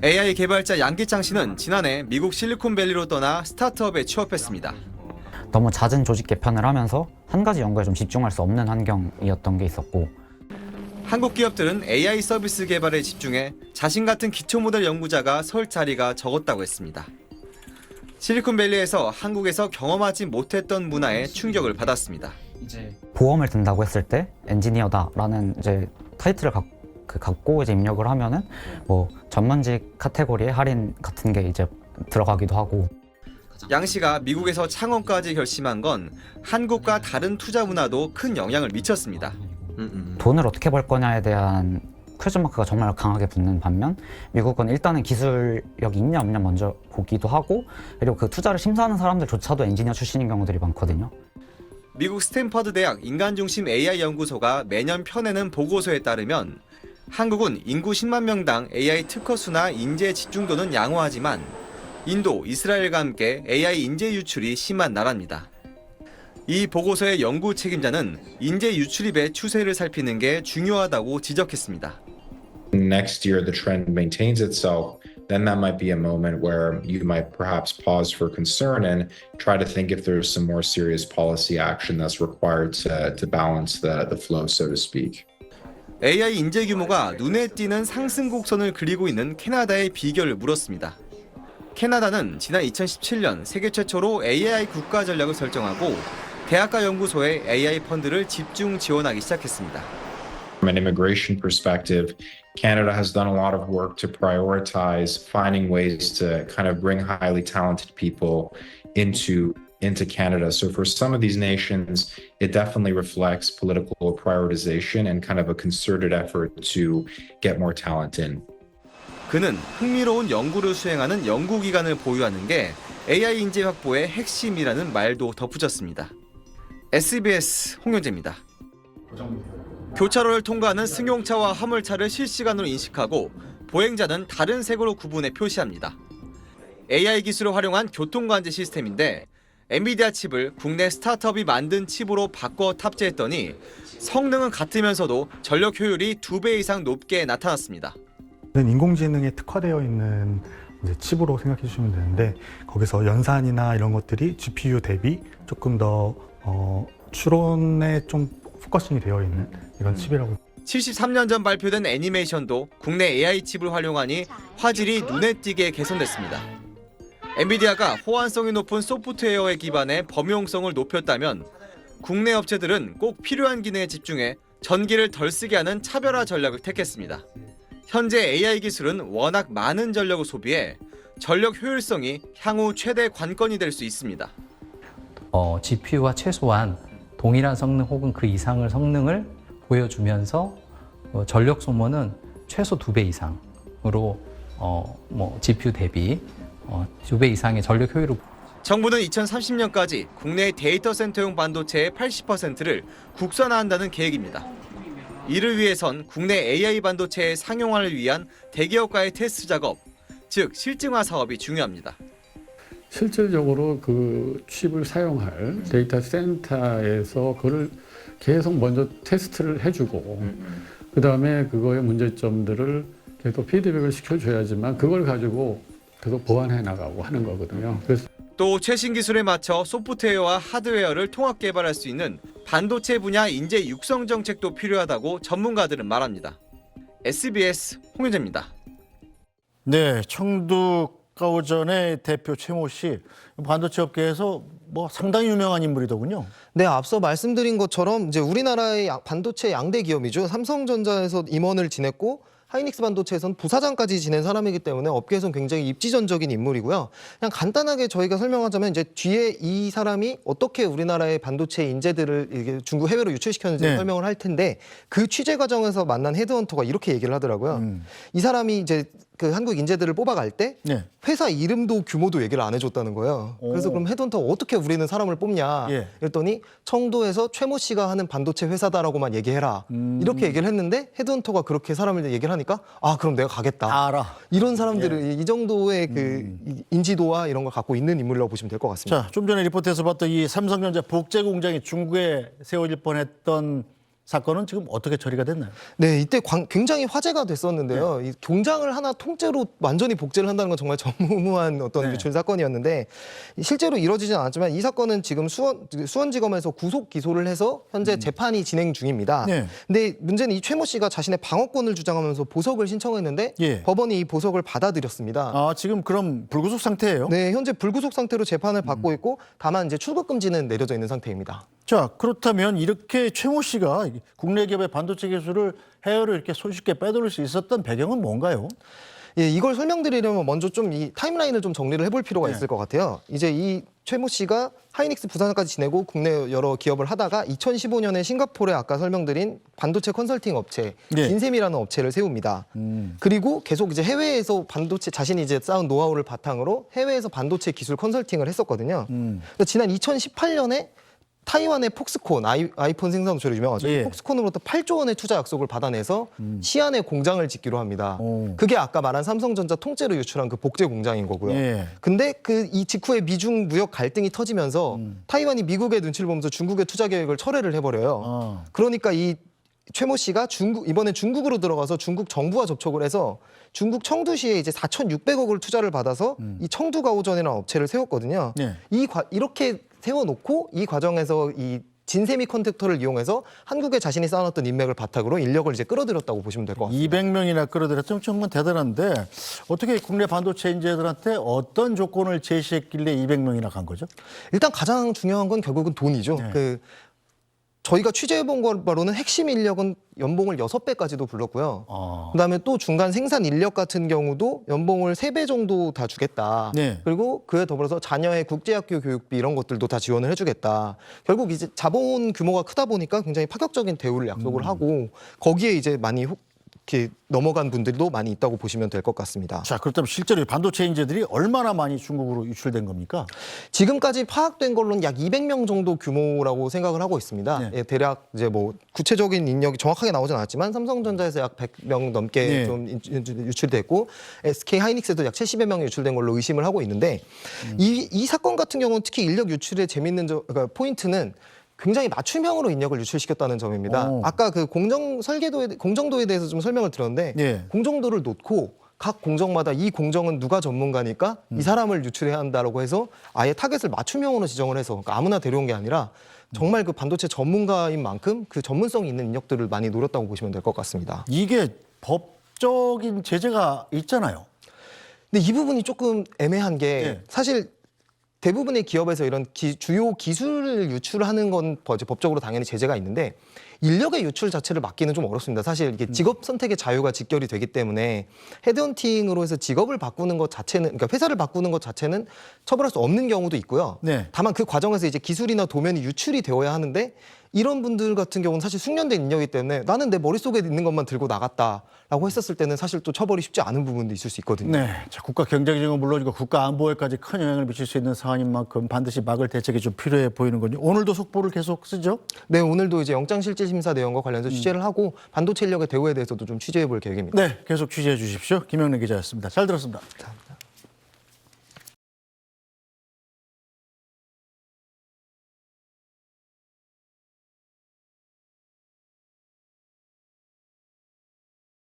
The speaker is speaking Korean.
AI 개발자 양기창 씨는 지난해 미국 실리콘밸리로 떠나 스타트업에 취업했습니다. 너무 잦은 조직 개편을 하면서 한 가지 연구에 좀 집중할 수 없는 환경이었던 게 있었고, 한국 기업들은 AI 서비스 개발에 집중해 자신 같은 기초 모델 연구자가 설 자리가 적었다고 했습니다. 실리콘밸리에서 한국에서 경험하지 못했던 문화에 충격을 받았습니다. 보험을 든다고 했을 때 엔지니어다라는 이제 타이틀을 갖고 이제 입력을 하면은 뭐 전문직 카테고리에 할인 같은 게 이제 들어가기도 하고. 양 씨가 미국에서 창업까지 결심한 건 한국과 다른 투자 문화도 큰 영향을 미쳤습니다. 돈을 어떻게 벌 거냐에 대한 퀘스천 마크가 정말 강하게 붙는 반면, 미국은 일단은 기술력이 있냐 없냐 먼저 보기도 하고, 그리고 그 투자를 심사하는 사람들조차도 엔지니어 출신인 경우들이 많거든요. 미국 스탠퍼드 대학 인간중심 AI 연구소가 매년 펴내는 보고서에 따르면 한국은 인구 10만 명당 AI 특허 수나 인재 집중도는 양호하지만 인도, 이스라엘과 함께 AI 인재 유출이 심한 나라입니다. 이 보고서의 연구 책임자는 인재 유출입의 추세를 살피는 게 중요하다고 지적했습니다. Next year, the trend maintains itself, then that might be a moment where you might perhaps pause for concern and try to think if there's some more serious policy action that's required to balance the flow, so to speak. AI 인재 규모가 눈에 띄는 상승 곡선을 그리고 있는 캐나다의 비결을 물었습니다. 캐나다는 지난 2017년 세계 최초로 AI 국가 전략을 설정하고 대학가 연구소에 AI 펀드를 집중 지원하기 시작했습니다. From an immigration perspective, Canada has done a lot of work to prioritize finding ways to kind of bring highly talented people into Canada. So for some of these nations, it definitely reflects political prioritization and kind of a concerted effort to get more talent in. 그는 흥미로운 연구를 수행하는 연구기관을 보유하는 게 AI 인재 확보의 핵심이라는 말도 덧붙였습니다. SBS 홍영재입니다. 교차로를 통과하는 승용차와 화물차를 실시간으로 인식하고 보행자는 다른 색으로 구분해 표시합니다. AI 기술을 활용한 교통관제 시스템인데 엔비디아 칩을 국내 스타트업이 만든 칩으로 바꿔 탑재했더니 성능은 같으면서도 전력 효율이 2배 이상 높게 나타났습니다. 인공지능에 특화되어 있는 이제 칩으로 생각해 주시면 되는데, 거기서 연산이나 이런 것들이 GPU 대비 조금 더 추론에 좀 포커싱이 되어 있는 이런 칩이라고. 73년 전 발표된 애니메이션도 국내 AI 칩을 활용하니 화질이 눈에 띄게 개선됐습니다. 엔비디아가 호환성이 높은 소프트웨어에 기반해 범용성을 높였다면 국내 업체들은 꼭 필요한 기능에 집중해 전기를 덜 쓰게 하는 차별화 전략을 택했습니다. 현재 AI 기술은 워낙 많은 전력을 소비해 전력 효율성이 향후 최대 관건이 될 수 있습니다. GPU와 최소한 동일한 성능 혹은 그 이상의 성능을 보여주면서 전력 소모는 최소 2배 이상으로 GPU 대비 2배 이상의 전력 효율을. 정부는 2030년까지 국내 데이터 센터용 반도체의 80%를 국산화한다는 계획입니다. 이를 위해선 국내 AI 반도체의 상용화를 위한 대기업과의 테스트 작업, 즉 실증화 사업이 중요합니다. 실질적으로 그 칩을 사용할 데이터 센터에서 그걸 계속 먼저 테스트를 해주고, 그 다음에 그거의 문제점들을 계속 피드백을 시켜줘야지만 그걸 가지고 계속 보완해 나가고 하는 거거든요. 그래서 또 최신 기술에 맞춰 소프트웨어와 하드웨어를 통합 개발할 수 있는 반도체 분야 인재 육성 정책도 필요하다고 전문가들은 말합니다. SBS 홍윤재입니다. 네, 청두가오전의 대표 최모 씨, 반도체 업계에서 뭐 상당히 유명한 인물이더군요. 네, 앞서 말씀드린 것처럼 이제 우리나라의 반도체 양대 기업이죠. 삼성전자에서 임원을 지냈고 하이닉스 반도체에서는 부사장까지 지낸 사람이기 때문에 업계에서는 굉장히 입지전적인 인물이고요. 그냥 간단하게 저희가 설명하자면 이제 뒤에 이 사람이 어떻게 우리나라의 반도체 인재들을 이게 중국 해외로 유출시켰는지 네. 설명을 할 텐데, 그 취재 과정에서 만난 헤드헌터가 이렇게 얘기를 하더라고요. 이 사람이 이제 그 한국 인재들을 뽑아갈 때 네. 회사 이름도 규모도 얘기를 안 해줬다는 거예요. 그래서 그럼 헤드헌터가 어떻게 우리는 사람을 뽑냐 예. 그랬더니 청도에서 최모 씨가 하는 반도체 회사다라고만 얘기해라 이렇게 얘기를 했는데, 헤드헌터가 그렇게 사람을 얘기를 하니까 그럼 내가 가겠다. 알아. 이런 사람들을 이 정도의 그 인지도와 이런 걸 갖고 있는 인물이라고 보시면 될 것 같습니다. 자, 좀 전에 리포트에서 봤던 이 삼성전자 복제 공장이 중국에 세워질 뻔했던 사건은 지금 어떻게 처리가 됐나요? 네, 이때 굉장히 화제가 됐었는데요. 이 공장을 하나 통째로 완전히 복제를 한다는 건 정말 전무후무한 어떤 네. 유출 사건이었는데 실제로 이뤄지진 않았지만 이 사건은 지금 수원지검에서 구속 기소를 해서 현재 재판이 진행 중입니다. 네. 근데 문제는 이 최모 씨가 자신의 방어권을 주장하면서 보석을 신청했는데 예. 법원이 이 보석을 받아들였습니다. 아, 지금 그럼 불구속 상태예요? 네, 현재 불구속 상태로 재판을 받고 있고 다만 이제 출국 금지는 내려져 있는 상태입니다. 자, 그렇다면 이렇게 최모 씨가 국내 기업의 반도체 기술을 해외로 이렇게 손쉽게 빼돌릴 수 있었던 배경은 뭔가요? 예, 이걸 설명드리려면 먼저 좀 이 타임라인을 좀 정리를 해볼 필요가 있을 것 같아요. 이제 이 최모 씨가 하이닉스 부산까지 지내고 국내 여러 기업을 하다가 2015년에 싱가포르에 아까 설명드린 반도체 컨설팅 업체 네. 진셈이라는 업체를 세웁니다. 그리고 계속 이제 해외에서 반도체 자신이 이제 쌓은 노하우를 바탕으로 해외에서 반도체 기술 컨설팅을 했었거든요. 그래서 지난 2018년에 타이완의 폭스콘, 아이폰 생산 업체로 유명하죠. 예. 폭스콘으로부터 8조 원의 투자 약속을 받아내서 시안에 공장을 짓기로 합니다. 오. 그게 아까 말한 삼성전자 통째로 유출한 그 복제 공장인 거고요. 예. 근데 그 이 직후에 미중 무역 갈등이 터지면서 타이완이 미국의 눈치를 보면서 중국의 투자 계획을 철회를 해버려요. 아. 그러니까 이 최모 씨가 이번에 중국으로 들어가서 중국 정부와 접촉을 해서 중국 청두시에 이제 4,600억을 투자를 받아서 이 청두가오전이라는 업체를 세웠거든요. 네. 이렇게 세워놓고 이 과정에서 이 진세미 컨택터를 이용해서 한국에 자신이 쌓아놨던 인맥을 바탕으로 인력을 이제 끌어들였다고 보시면 될 것 같습니다. 200명이나 끌어들였으면 정말 대단한데 어떻게 국내 반도체 인재들한테 어떤 조건을 제시했길래 200명이나 간 거죠? 일단 가장 중요한 건 결국은 돈이죠. 네. 저희가 취재해본 바로는 핵심 인력은 연봉을 6배까지도 불렀고요. 아. 그다음에 또 중간 생산 인력 같은 경우도 연봉을 3배 정도 다 주겠다. 네. 그리고 그에 더불어서 자녀의 국제학교 교육비 이런 것들도 다 지원을 해주겠다. 결국 이제 자본 규모가 크다 보니까 굉장히 파격적인 대우를 약속을 하고 거기에 이제 많이 이렇게 넘어간 분들도 많이 있다고 보시면 될 것 같습니다. 자, 그렇다면 실제로 이 반도체 인재들이 얼마나 많이 중국으로 유출된 겁니까? 지금까지 파악된 걸로는 약 200명 정도 규모라고 생각을 하고 있습니다. 네. 예, 대략 이제 뭐 구체적인 인력이 정확하게 나오진 않았지만 삼성전자에서 약 100명 넘게 네. 좀 유출됐고 SK 하이닉스에도 약 70여 명이 유출된 걸로 의심을 하고 있는데 이 사건 같은 경우는 특히 인력 유출의 재밌는 그러니까 포인트는 굉장히 맞춤형으로 인력을 유출시켰다는 점입니다. 오. 아까 그 공정도에 대해서 좀 설명을 드렸는데 네. 공정도를 놓고 각 공정마다 이 공정은 누가 전문가니까 이 사람을 유출해야 한다라고 해서 아예 타겟을 맞춤형으로 지정을 해서 그러니까 아무나 데려온 게 아니라 정말 그 반도체 전문가인 만큼 그 전문성이 있는 인력들을 많이 노렸다고 보시면 될 것 같습니다. 이게 법적인 제재가 있잖아요. 근데 이 부분이 조금 애매한 게 네. 사실 대부분의 기업에서 이런 주요 기술을 유출하는 건 법적으로 당연히 제재가 있는데 인력의 유출 자체를 막기는 좀 어렵습니다. 사실 이게 직업 선택의 자유가 직결이 되기 때문에 헤드헌팅으로 해서 직업을 바꾸는 것 자체는 그러니까 회사를 바꾸는 것 자체는 처벌할 수 없는 경우도 있고요. 네. 다만 그 과정에서 이제 기술이나 도면이 유출이 되어야 하는데 이런 분들 같은 경우는 사실 숙련된 인력이기 때문에 나는 내 머릿속에 있는 것만 들고 나갔다라고 했었을 때는 사실 또 처벌이 쉽지 않은 부분도 있을 수 있거든요. 네. 자, 국가 경제적인 물론이고 국가 안보에까지 큰 영향을 미칠 수 있는 사안인 만큼 반드시 막을 대책이 좀 필요해 보이는군요. 오늘도 속보를 계속 쓰죠? 네, 오늘도 이제 영장실질심사 내용과 관련해서 취재를 하고 반도체 인력의 대우에 대해서도 좀 취재해 볼 계획입니다. 네. 계속 취재해 주십시오. 김영래 기자였습니다. 잘 들었습니다. 감사합니다.